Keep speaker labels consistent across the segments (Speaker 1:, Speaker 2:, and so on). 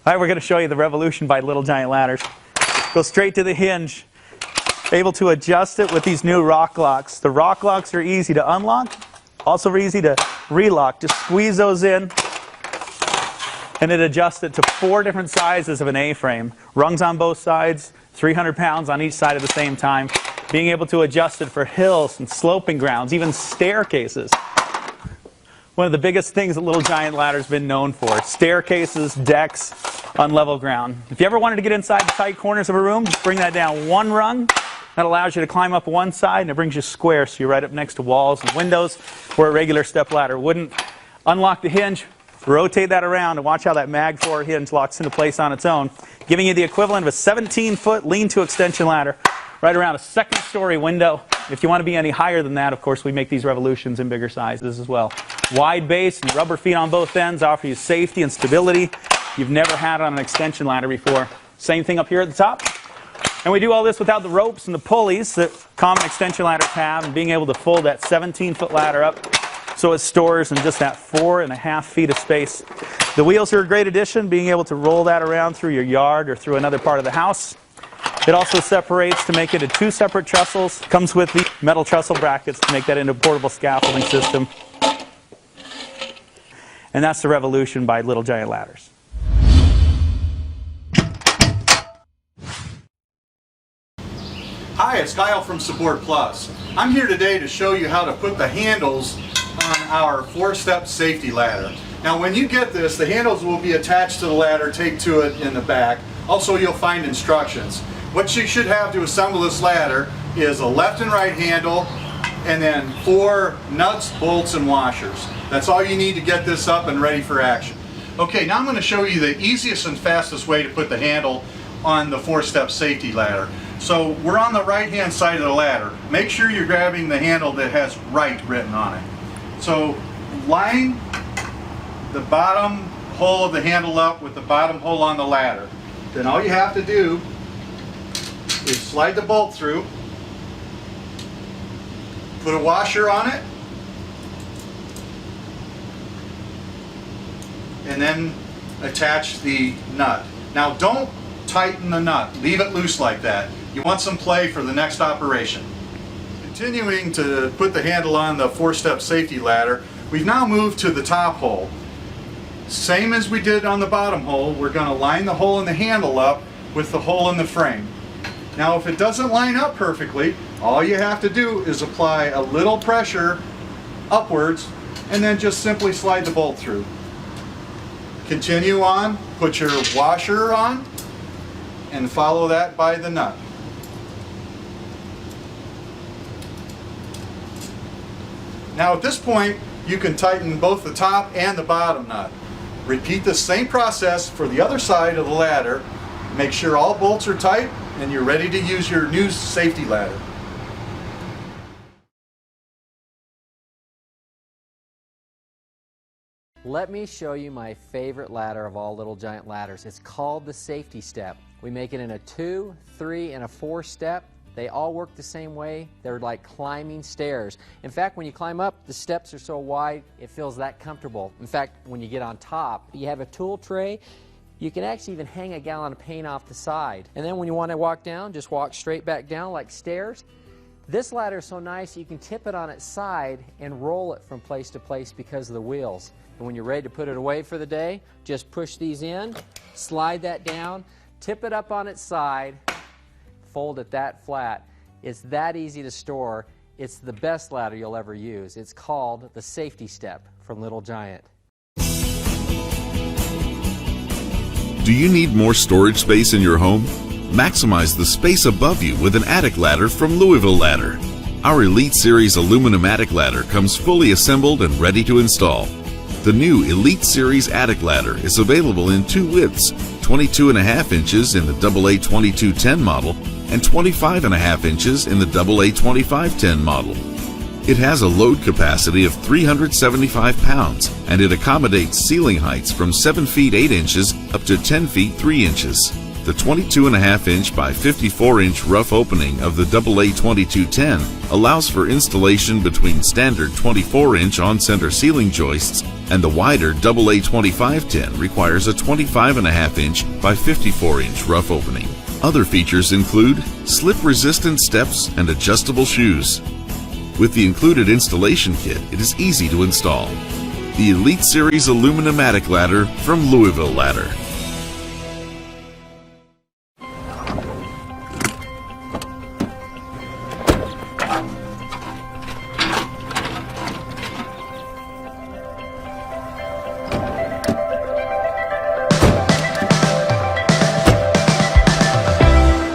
Speaker 1: All right, we're going to show you the revolution by Little Giant ladders. Go straight to the hinge. Able to adjust it with these new rock locks. The rock locks are easy to unlock, also easy to relock. Just squeeze those in, and it adjusts it to 4 different sizes of an A-frame. Rungs on both sides, 300 pounds on each side at the same time. Being able to adjust it for hills and sloping grounds, even staircases. One of the biggest things that Little Giant ladder's been known for. Staircases, decks, on level ground. If you ever wanted to get inside the tight corners of a room, just bring that down 1 rung. That allows you to climb up one side, and it brings you square, so you're right up next to walls and windows where a regular step ladder wouldn't. Unlock the hinge, rotate that around, and watch how that mag floor hinge locks into place on its own, giving you the equivalent of a 17-foot lean-to extension ladder, right around a 2nd-story window. If you want to be any higher than that, of course, we make these revolutions in bigger sizes as well. Wide base and rubber feet on both ends offer you safety and stability you've never had on an extension ladder before. Same thing up here at the top. And we do all this without the ropes and the pulleys that common extension ladders have, and being able to fold that 17-foot ladder up so it stores in just that 4.5 feet of space. The wheels are a great addition, being able to roll that around through your yard or through another part of the house. It also separates to make it into 2 separate trestles. Comes with the metal trestle brackets to make that into a portable scaffolding system. And that's the revolution by Little Giant ladders.
Speaker 2: Hi, it's Kyle from Support Plus. I'm here today to show you how to put the handles on our 4-step safety ladder. Now when you get this, the handles will be attached to the ladder, taped to it in the back. Also you'll find instructions. What you should have to assemble this ladder is a left and right handle, and then 4 nuts, bolts, and washers. That's all you need to get this up and ready for action. Okay, now I'm going to show you the easiest and fastest way to put the handle on the 4-step safety ladder. So we're on the right hand side of the ladder. Make sure you're grabbing the handle that has right written on it. So line the bottom hole of the handle up with the bottom hole on the ladder. Then all you have to do is slide the bolt through, put a washer on it, and then attach the nut. Now don't tighten the nut, leave it loose like that. You want some play for the next operation. Continuing to put the handle on the 4-step safety ladder, we've now moved to the top hole. Same as we did on the bottom hole, we're going to line the hole in the handle up with the hole in the frame. Now if it doesn't line up perfectly, all you have to do is apply a little pressure upwards and then just simply slide the bolt through. Continue on, put your washer on, and follow that by the nut. Now at this point, you can tighten both the top and the bottom nut. Repeat the same process for the other side of the ladder. Make sure all bolts are tight and you're ready to use your new safety ladder.
Speaker 3: Let me show you my favorite ladder of all Little Giant ladders. It's called the Safety Step. We make it in a 2, 3, and a 4-step. They all work the same way. They're like climbing stairs. In fact, when you climb up, the steps are so wide, it feels that comfortable. In fact, when you get on top, you have a tool tray. You can actually even hang a gallon of paint off the side. And then when you want to walk down, just walk straight back down like stairs. This ladder is so nice you can tip it on its side and roll it from place to place because of the wheels. And when you're ready to put it away for the day, just push these in, slide that down, tip it up on its side, fold it that flat. It's that easy to store. It's the best ladder you'll ever use. It's called the Safety Step from Little Giant.
Speaker 4: Do you need more storage space in your home? Maximize the space above you with an attic ladder from Louisville Ladder. Our Elite Series aluminum attic ladder comes fully assembled and ready to install. The new Elite Series attic ladder is available in 2 widths, 22.5 inches in the AA 2210 model and 25.5 inches in the AA 2510 model. It has a load capacity of 375 pounds and it accommodates ceiling heights from 7 feet 8 inches up to 10 feet 3 inches. The 22.5 inch by 54 inch rough opening of the AA 2210 allows for installation between standard 24 inch on-center ceiling joists and the wider AA 25 tin requires a 25.5 inch by 54 inch rough opening. Other features include slip-resistant steps and adjustable shoes. With the included installation kit, it is easy to install. The Elite Series Aluminum Attic Ladder from Louisville Ladder.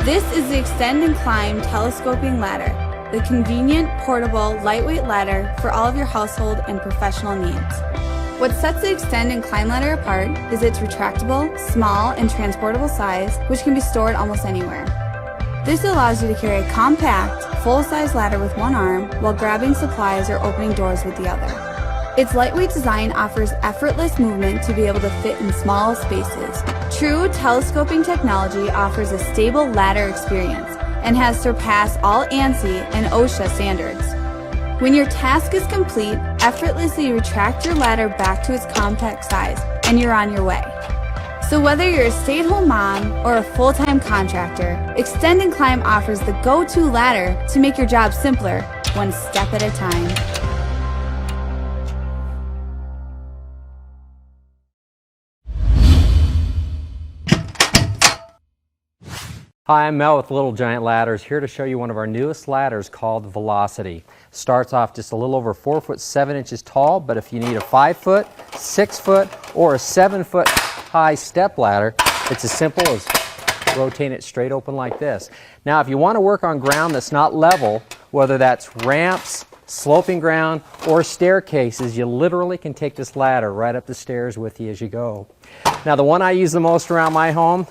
Speaker 5: This is the Extend and Climb Telescoping Ladder, the convenient, portable, lightweight ladder for all of your household and professional needs. What sets the Extend and Climb Ladder apart is its retractable, small, and transportable size, which can be stored almost anywhere. This allows you to carry a compact, full-size ladder with one arm while grabbing supplies or opening doors with the other. Its lightweight design offers effortless movement to be able to fit in small spaces. True telescoping technology offers a stable ladder experience and has surpassed all ANSI and OSHA standards. When your task is complete, effortlessly retract your ladder back to its compact size and you're on your way. So whether you're a stay-at-home mom or a full-time contractor, Extend and Climb offers the go-to ladder to make your job simpler, one step at a time.
Speaker 3: Hi, I'm Mel with Little Giant Ladders, here to show you one of our newest ladders called Velocity. Starts off just a little over 4 foot 7 inches tall, but if you need a 5 foot, 6 foot, or a 7 foot high step ladder, it's as simple as rotating it straight open like this. Now, if you want to work on ground that's not level, whether that's ramps, sloping ground, or staircases, you literally can take this ladder right up the stairs with you as you go. Now, the one I use the most around my home,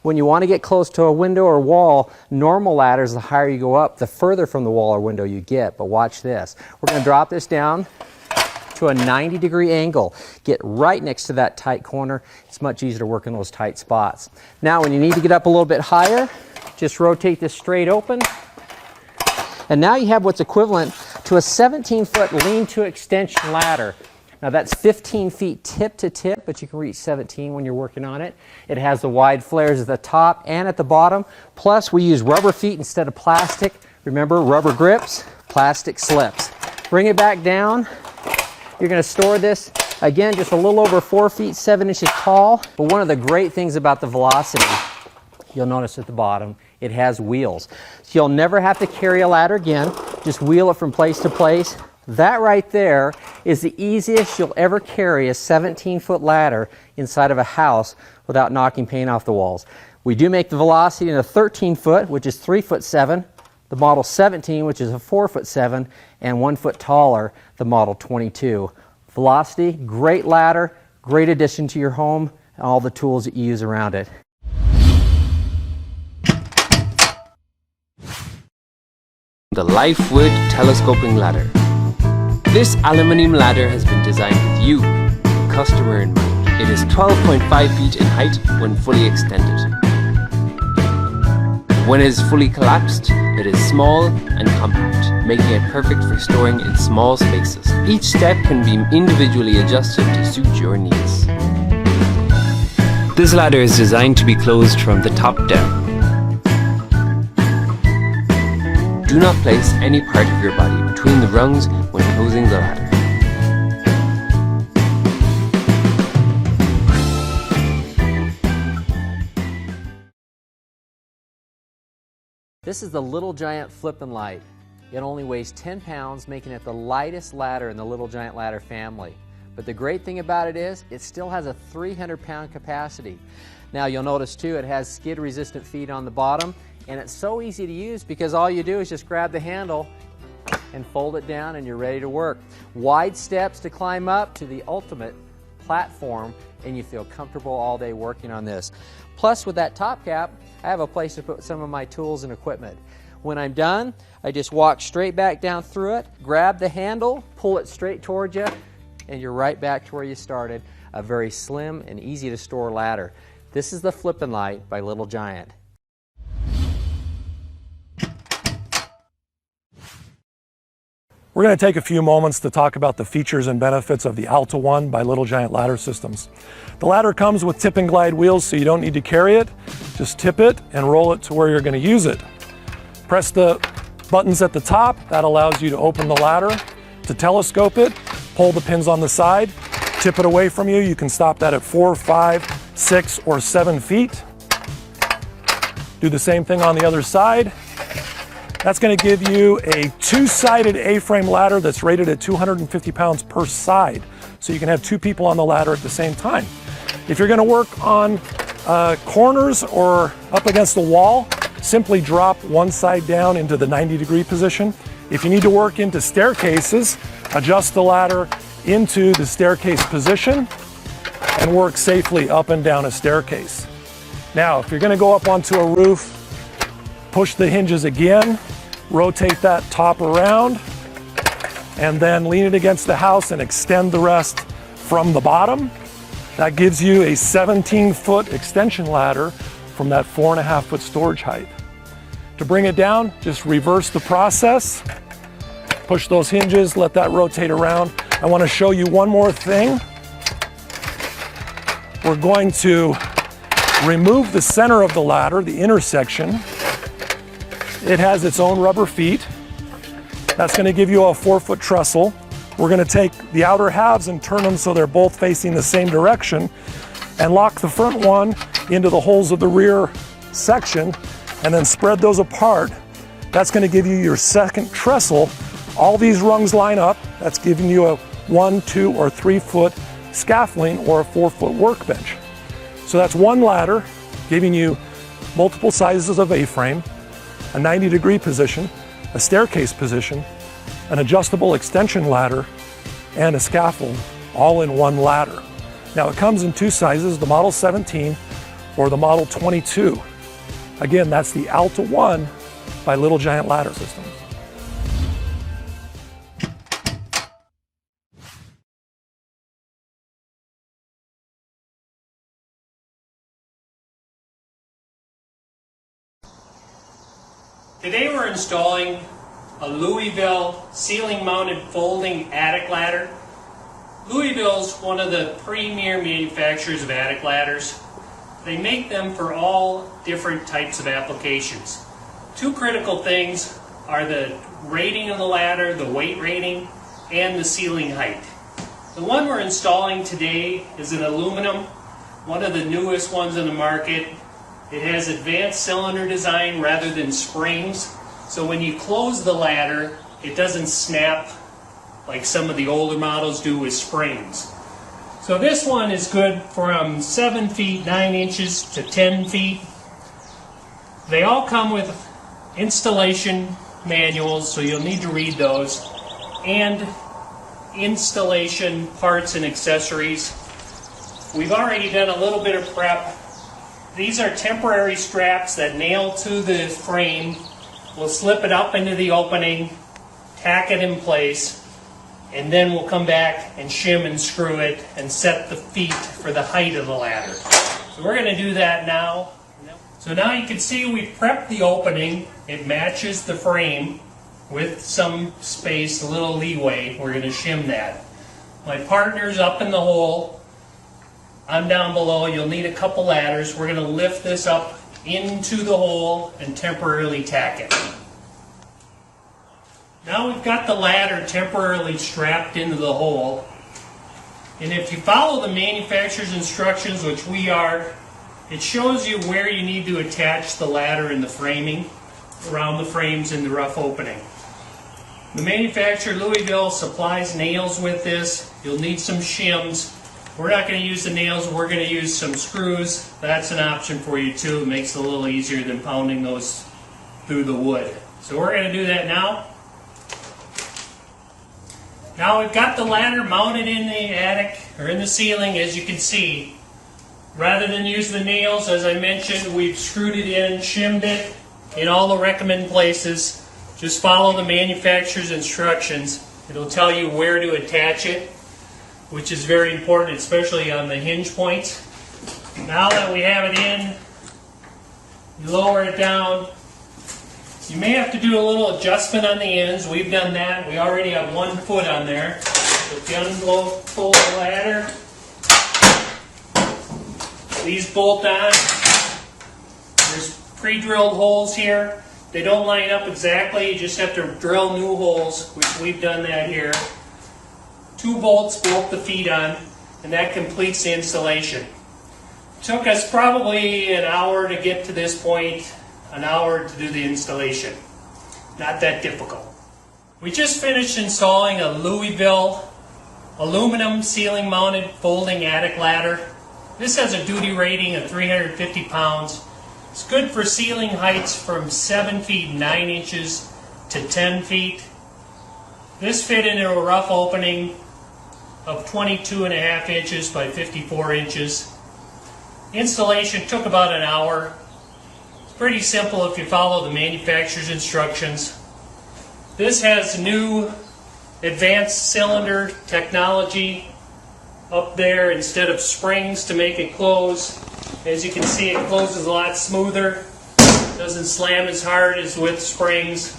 Speaker 3: when you want to get close to a window or wall, normal ladders, the higher you go up, the further from the wall or window you get. But watch this. We're going to drop this down to a 90-degree angle. Get right next to that tight corner. It's much easier to work in those tight spots. Now, when you need to get up a little bit higher, just rotate this straight open. And now you have what's equivalent to a 17-foot lean-to extension ladder. Now that's 15 feet tip to tip, but you can reach 17 when you're working on it. It has the wide flares at the top and at the bottom. Plus we use rubber feet instead of plastic. Remember, rubber grips, plastic slips. Bring it back down. You're going to store this, again, just a little over 4 feet 7 inches tall. But one of the great things about the Velocity, you'll notice at the bottom, it has wheels. So you'll never have to carry a ladder again. Just wheel it from place to place. That right there is the easiest you'll ever carry a 17-foot ladder inside of a house without knocking paint off the walls. We do make the Velocity in a 13-foot, which is 3 foot 7, the Model 17, which is a 4 foot 7, and 1 foot taller, the Model 22. Velocity, great ladder, great addition to your home, and all the tools that you use around it.
Speaker 6: The LifeWood Telescoping Ladder. This aluminium ladder has been designed with you, the customer, in mind. It is 12.5 feet in height when fully extended. When it is fully collapsed, it is small and compact, making it perfect for storing in small spaces. Each step can be individually adjusted to suit your needs. This ladder is designed to be closed from the top down. Do not place any part of your body between the rungs when closing the ladder.
Speaker 3: This is the Little Giant Flippin' Light. It only weighs 10 pounds, making it the lightest ladder in the Little Giant Ladder family. But the great thing about it is, it still has a 300-pound capacity. Now you'll notice too, it has skid-resistant feet on the bottom, and it's so easy to use because all you do is just grab the handle and fold it down and you're ready to work. Wide steps to climb up to the ultimate platform, and you feel comfortable all day working on this. Plus, with that top cap, I have a place to put some of my tools and equipment. When I'm done, I just walk straight back down through it, grab the handle, pull it straight towards you, and you're right back to where you started. A very slim and easy to store ladder. This is the Flippin' Light by Little Giant.
Speaker 7: We're going to take a few moments to talk about the features and benefits of the Alta One by Little Giant Ladder Systems. The ladder comes with tip and glide wheels, so you don't need to carry it. Just tip it and roll it to where you're going to use it. Press the buttons at the top. That allows you to open the ladder, to telescope it, pull the pins on the side, tip it away from you. You can stop that at 4, 5, 6, or 7 feet. Do the same thing on the other side. That's going to give you a 2-sided A-frame ladder that's rated at 250 pounds per side. So you can have 2 people on the ladder at the same time. If you're going to work on corners or up against the wall, simply drop one side down into the 90-degree position. If you need to work into staircases, adjust the ladder into the staircase position and work safely up and down a staircase. Now, if you're going to go up onto a roof, push the hinges again, rotate that top around, and then lean it against the house and extend the rest from the bottom. That gives you a 17-foot extension ladder from that 4.5-foot storage height. To bring it down, just reverse the process, push those hinges, let that rotate around. I want to show you one more thing. We're going to remove the center of the ladder, the intersection. It has its own rubber feet. That's going to give you a 4-foot trestle. We're going to take the outer halves and turn them so they're both facing the same direction and lock the front one into the holes of the rear section and then spread those apart. That's going to give you your second trestle. All these rungs line up. That's giving you a 1, 2, or 3-foot scaffolding or a 4-foot workbench. So that's one ladder giving you multiple sizes of A-frame, a 90-degree position, a staircase position, an adjustable extension ladder, and a scaffold, all in one ladder. Now it comes in 2 sizes, the Model 17 or the Model 22. Again, that's the Alta One by Little Giant Ladder Systems.
Speaker 8: Today we're installing a Louisville ceiling-mounted folding attic ladder. Louisville's one of the premier manufacturers of attic ladders. They make them for all different types of applications. 2 critical things are the rating of the ladder, the weight rating, and the ceiling height. The one we're installing today is an aluminum, one of the newest ones in the market. It has advanced cylinder design rather than springs, so when you close the ladder, it doesn't snap like some of the older models do with springs. So this one is good from 7 feet 9 inches to 10 feet. They all come with installation manuals, so you'll need to read those, and installation parts and accessories. We've already done a little bit of prep. These are temporary straps that nail to the frame. We'll slip it up into the opening, tack it in place, and then we'll come back and shim and screw it and set the feet for the height of the ladder. So we're going to do that now. So now you can see we've prepped the opening. It matches the frame with some space, a little leeway. We're going to shim that. My partner's up in the hole. I'm down below. You'll need a couple ladders. We're going to lift this up into the hole and temporarily tack it. Now we've got the ladder temporarily strapped into the hole. And if you follow the manufacturer's instructions, which we are, it shows you where you need to attach the ladder in the framing, around the frames in the rough opening. The manufacturer, Louisville, supplies nails with this. You'll need some shims. We're not going to use the nails, we're going to use some screws. That's an option for you too. It makes it a little easier than pounding those through the wood. So we're going to do that now. Now we've got the ladder mounted in the attic, or in the ceiling, as you can see. Rather than use the nails, as I mentioned, we've screwed it in, shimmed it in all the recommended places. Just follow the manufacturer's instructions. It'll tell you where to attach it, which is very important, especially on the hinge points. Now that we have it in, you lower it down, You may have to do a little adjustment on the ends. We've done that. We already have 1 foot on there. If you unfold the ladder, these bolt on. There's pre-drilled holes here. They don't line up exactly. You just have to drill new holes, which we've done that here. 2 bolts bolt the feet on, and that completes the installation. Took us probably an hour to get to this point, an hour to do the installation. Not that difficult. We just finished installing a Louisville aluminum ceiling mounted folding attic ladder. This has a duty rating of 350 pounds. It's good for ceiling heights from 7 feet 9 inches to 10 feet. This fit into a rough opening of 22.5 inches by 54 inches. Installation took about an hour. It's pretty simple if you follow the manufacturer's instructions. This has new advanced cylinder technology up there instead of springs to make it close. As you can see, it closes a lot smoother. Doesn't slam as hard as with springs.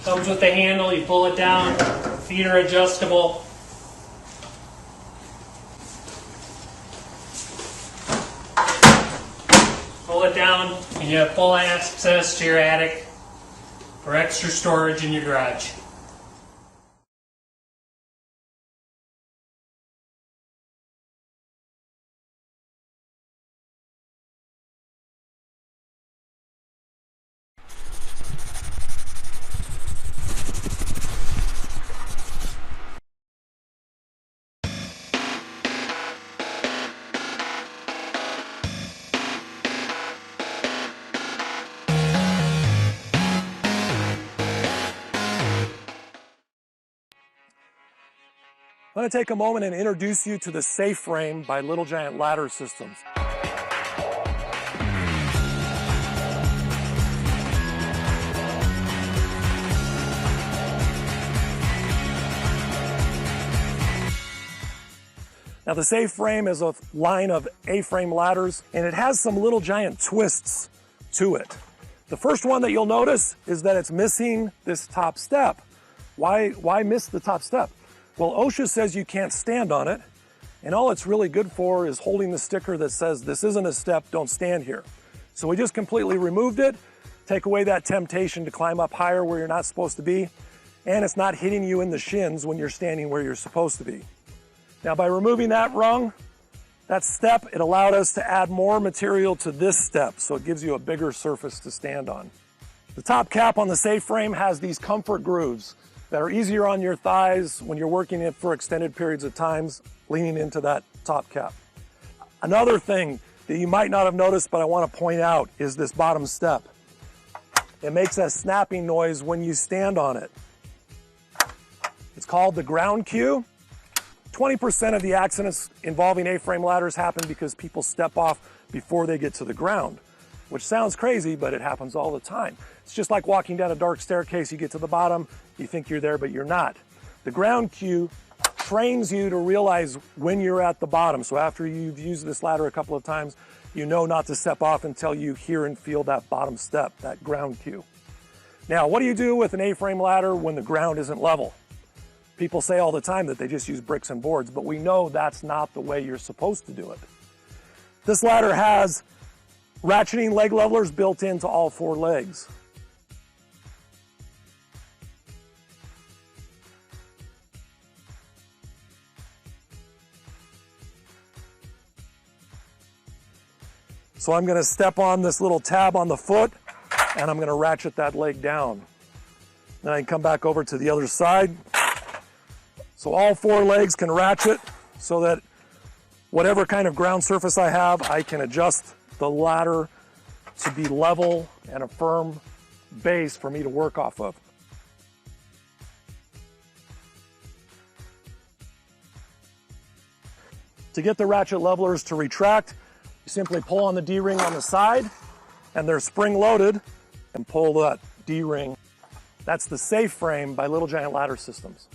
Speaker 8: Comes with the handle, you pull it down, feet are adjustable. Pull it down and you have full access to your attic for extra storage in your garage.
Speaker 7: I'm going to take a moment and introduce you to the Safeframe by Little Giant Ladder Systems. Now the Safeframe is a line of A-frame ladders, and it has some Little Giant twists to it. The first one that you'll notice is that it's missing this top step. Why miss the top step? Well, OSHA says you can't stand on it, and all it's really good for is holding the sticker that says this isn't a step, don't stand here. So we just completely removed it, take away that temptation to climb up higher where you're not supposed to be, and it's not hitting you in the shins when you're standing where you're supposed to be. Now by removing that rung, that step, it allowed us to add more material to this step, so it gives you a bigger surface to stand on. The top cap on the Safeframe has these comfort grooves that are easier on your thighs when you're working it for extended periods of times, leaning into that top cap. Another thing that you might not have noticed, but I want to point out, is this bottom step. It makes a snapping noise when you stand on it. It's called the ground cue. 20% of the accidents involving A-frame ladders happen because people step off before they get to the ground, which sounds crazy, but it happens all the time. It's just like walking down a dark staircase. You get to the bottom, you think you're there, but you're not. The ground cue trains you to realize when you're at the bottom. So after you've used this ladder a couple of times, you know not to step off until you hear and feel that bottom step, that ground cue. Now, what do you do with an A-frame ladder when the ground isn't level? People say all the time that they just use bricks and boards, but we know that's not the way you're supposed to do it. This ladder has ratcheting leg levelers built into all 4 legs. So I'm going to step on this little tab on the foot, and I'm going to ratchet that leg down. Then I can come back over to the other side. So all 4 legs can ratchet so that whatever kind of ground surface I have, I can adjust the ladder to be level and a firm base for me to work off of. To get the ratchet levelers to retract, you simply pull on the D-ring on the side, and they're spring-loaded, and pull that D-ring. That's the Safeframe by Little Giant Ladder Systems.